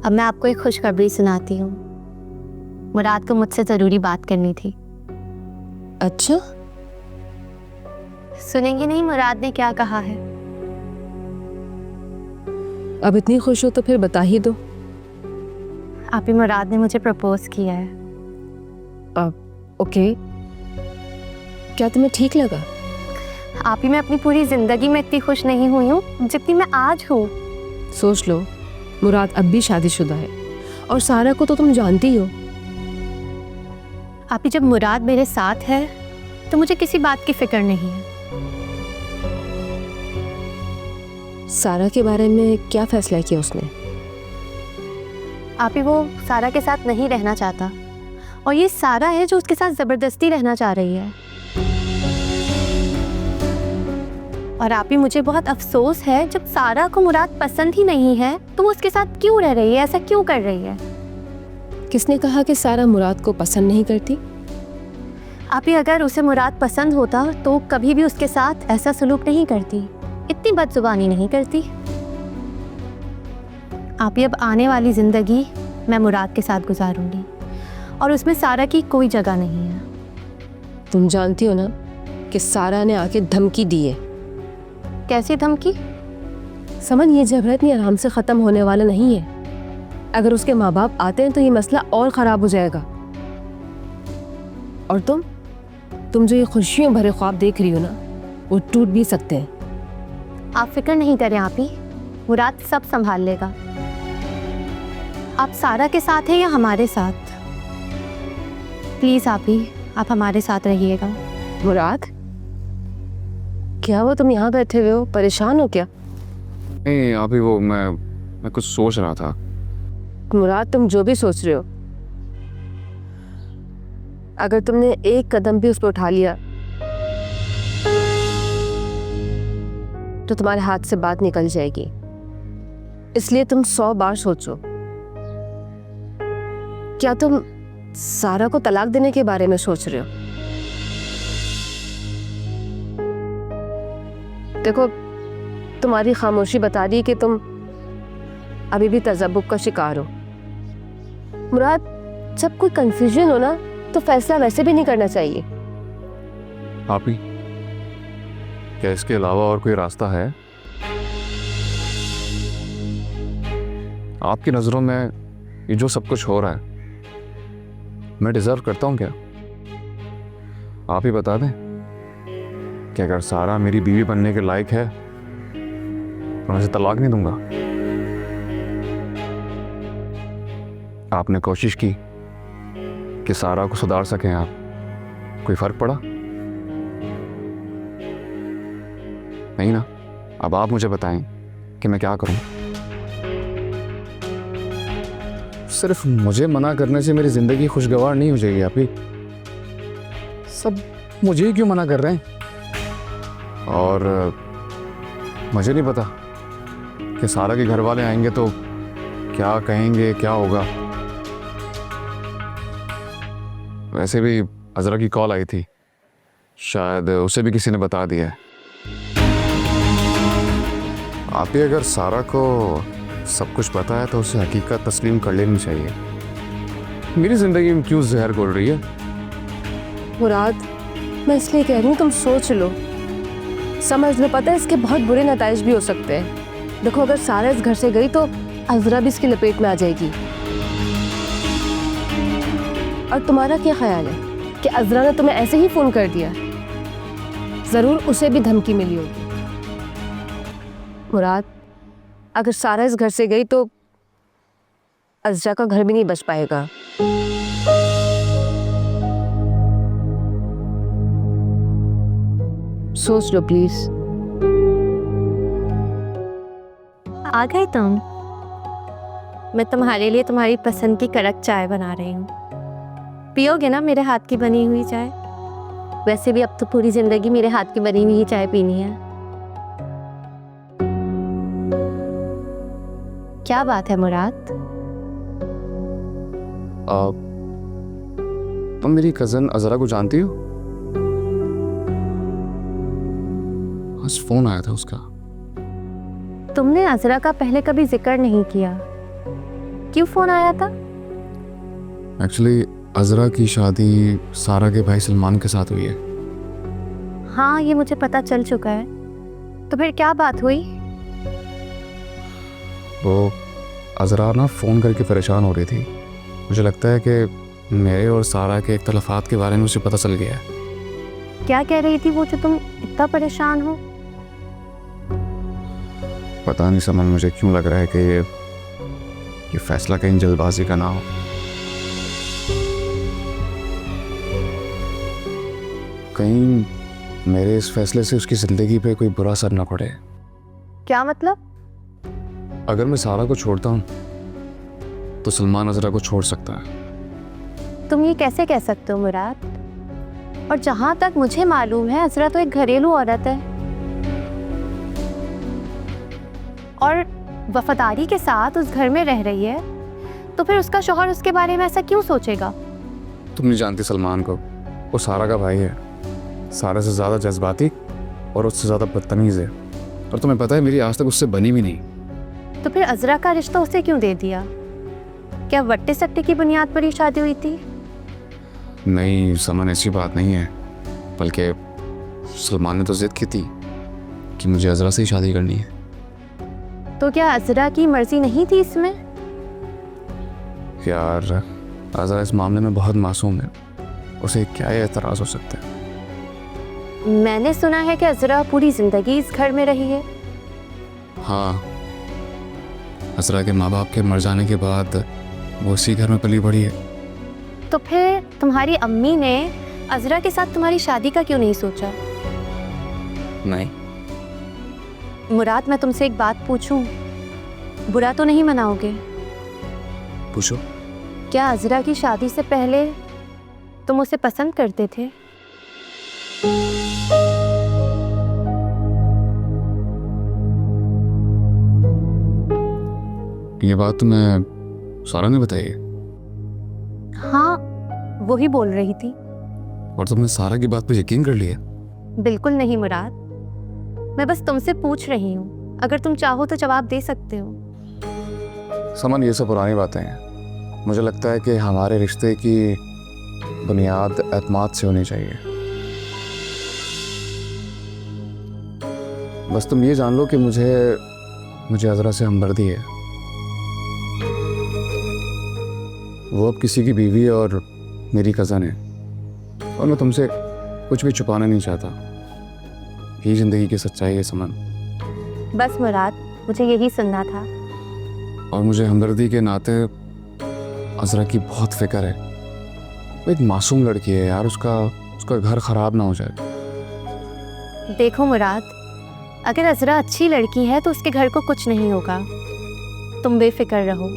अब मैं आपको एक खुशखबरी सुनाती हूँ। मुराद को मुझसे ज़रूरी बात करनी थी। अच्छा, सुनेंगे नहीं मुराद ने क्या कहा है? अब इतनी खुश हो तो फिर बता ही दो। आप ही मुराद ने मुझे प्रपोज किया है। ओके, क्या तुम्हें ठीक लगा? आप ही मैं अपनी पूरी ज़िंदगी में इतनी खुश नहीं हुई हूँ जितनी मैं आज हूँ। सोच लो, मुराद अब भी शादीशुदा है और सारा को तो तुम जानती हो। आप ही जब मुराद मेरे साथ है तो मुझे किसी बात की फिक्र नहीं है। सारा के बारे में क्या फैसला किया उसने? आप ही वो सारा के साथ नहीं रहना चाहता और ये सारा है जो उसके साथ ज़बरदस्ती रहना चाह रही है। और आप ही मुझे बहुत अफसोस है, जब सारा को मुराद पसंद ही नहीं है तो वो उसके साथ क्यों रह रही है, ऐसा क्यों कर रही है? किसने कहा कि सारा मुराद को पसंद नहीं करती? आप ही अगर उसे मुराद पसंद होता तो कभी भी उसके साथ ऐसा सलूक नहीं करती, इतनी बदजुबानी नहीं करती। आप ही अब आने वाली ज़िंदगी मैं मुराद के साथ गुजारूंगी और उसमें सारा की कोई जगह नहीं है। तुम जानती हो ना कि सारा ने आके धमकी दी है। कैसी धमकी? समन, ये झगड़ा इतनी आराम से ख़त्म होने वाला नहीं है। अगर उसके माँ बाप आते हैं तो ये मसला और ख़राब हो जाएगा। और तुम जो ये खुशियों भरे ख्वाब देख रही हो ना, वो टूट भी सकते हैं। आप फिक्र नहीं करें आप ही, मुराद सब संभाल लेगा। आप सारा के साथ हैं या हमारे साथ? प्लीज़ आप ही, आप हमारे साथ रहिएगा। मुराद, क्या वो तुम यहाँ बैठे हुए हो? परेशान हो क्या? नहीं अभी वो मैं कुछ सोच रहा था। मुराद, तुम जो भी सोच रहे हो, अगर तुमने एक कदम भी उस पर उठा लिया तो तुम्हारे हाथ से बात निकल जाएगी। इसलिए तुम 100 बार सोचो। क्या तुम सारा को तलाक देने के बारे में सोच रहे हो? देखो, तुम्हारी खामोशी बता रही है कि तुम अभी भी तजब्बुब का शिकार हो। मुराद, जब कोई कंफ्यूजन हो ना तो फैसला वैसे भी नहीं करना चाहिए। आप ही, क्या इसके अलावा और कोई रास्ता है? आपकी नज़रों में ये जो सब कुछ हो रहा है, मैं डिजर्व करता हूँ क्या? आप ही बता दें कि अगर सारा मेरी बीवी बनने के लायक है तो मैं उसे तलाक नहीं दूंगा। आपने कोशिश की कि सारा को सुधार सकें आप, कोई फर्क पड़ा? नहीं ना। अब आप मुझे बताएं कि मैं क्या करूं। सिर्फ मुझे मना करने से मेरी जिंदगी खुशगवार नहीं हो जाएगी। आप ही सब मुझे ही क्यों मना कर रहे हैं? और मुझे नहीं पता कि सारा के घर वाले आएंगे तो क्या कहेंगे, क्या होगा। वैसे भी अजरा की कॉल आई थी, शायद उसे भी किसी ने बता दिया है। आप ही अगर सारा को सब कुछ पता है तो उसे हकीकत तस्लीम कर लेनी चाहिए। मेरी जिंदगी में क्यों जहर घोल रही है? मुराद, मैं इसलिए कह रही हूँ तुम सोच लो, समझ लो। पता है इसके बहुत बुरे नताइज भी हो सकते हैं। देखो, अगर सारा इस घर से गई तो अजरा भी इसकी लपेट में आ जाएगी। और तुम्हारा क्या ख्याल है कि अजरा ने तुम्हें ऐसे ही फोन कर दिया? जरूर उसे भी धमकी मिली होगी। मुराद, अगर सारा इस घर से गई तो अजरा का घर भी नहीं बच पाएगा। सोच लो प्लीज। आ गए तुम? मैं तुम्हारे लिए तुम्हारी पसंद की कड़क चाय बना रही हूँ। पियोगे ना मेरे हाथ की बनी हुई चाय? वैसे भी अब तो पूरी जिंदगी मेरे हाथ की बनी हुई चाय पीनी है। क्या बात है मुराद? तुम मेरी कज़न अजरा को जानती हो? आज फोन आया था उसका। तुमने अजरा का पहले कभी जिक्र नहीं किया। क्यों फ़ोन आया था? एक्चुअली अजरा की शादी सारा के भाई सलमान के साथ हुई है। हाँ, ये मुझे पता चल चुका है। तो फिर क्या बात हुई? वो अजरा ना फ़ोन करके परेशान हो रही थी। मुझे लगता है कि मेरे और सारा के इख्तलाफात के बारे में उसे पता चल गया है। क्या कह रही थी वो जो तुम इतना परेशान हो? पता नहीं समझ मुझे क्यों लग रहा है कि ये फैसला कहीं जल्दबाजी का ना हो। कहीं मेरे इस फैसले से उसकी ज़िंदगी पे कोई बुरा असर ना पड़े। क्या मतलब? अगर मैं सारा को छोड़ता हूँ तो सलमान अजरा को छोड़ सकता है। तुम ये कैसे कह सकते हो मुराद? और जहाँ तक मुझे मालूम है अजरा तो एक घरेलू औरत है और वफादारी के साथ उस घर में रह रही है, तो फिर उसका शौहर उसके बारे में ऐसा क्यों सोचेगा? तुम नहीं जानती सलमान को, वो सारा का भाई है। सारा से ज़्यादा जज्बाती और उससे ज़्यादा बदतमीज़ है, और तुम्हें पता है मेरी आज तक उससे बनी भी नहीं। तो फिर अजरा का रिश्ता उसे क्यों दे दिया? क्या वट्टे सट्टे की बुनियाद पर ही शादी हुई थी? नहीं समन, ऐसी बात नहीं है, बल्कि सलमान ने तो जिद की थी कि मुझे अजरा से ही शादी करनी है। तो क्या अजरा की मर्जी नहीं थी इसमें? यार अजरा इस मामले में बहुत मासूम है, उसे क्या एतराज़ हो सकता है। मैंने सुना है कि अजरा पूरी जिंदगी इस घर में रही है। हाँ, अजरा के माँ बाप के मर जाने के बाद वो इसी घर में पली बड़ी है। तो फिर तुम्हारी अम्मी ने अजरा के साथ तुम्हारी शादी का क्यों नहीं सोचा? नहीं। मुराद, मैं तुमसे एक बात पूछूं, बुरा तो नहीं मनाओगे? पूछो। क्या अजरा की शादी से पहले तुम उसे पसंद करते थे? ये बात तुम्हें सारा ने बताई है? हाँ, वो ही बोल रही थी। और तुमने सारा की बात पे यकीन कर लिया? बिल्कुल नहीं मुराद, मैं बस तुमसे पूछ रही हूँ। अगर तुम चाहो तो जवाब दे सकते हो। समन, ये सब पुरानी बातें हैं। मुझे लगता है कि हमारे रिश्ते की बुनियाद एतमाद से होनी चाहिए। बस तुम ये जान लो कि मुझे अजरा से हमदर्दी है। वो अब किसी की बीवी और मेरी कज़न है, और मैं तुमसे कुछ भी छुपाना नहीं चाहता। यही ज़िंदगी की सच्चाई है समन। बस मुराद, मुझे यही सुनना था। और मुझे हमदर्दी के नाते अजरा की बहुत फिक्र है। वो एक मासूम लड़की है यार, उसका घर ख़राब ना हो जाए। देखो मुराद, अगर अजरा अच्छी लड़की है तो उसके घर को कुछ नहीं होगा। तुम बेफिक्र रहो।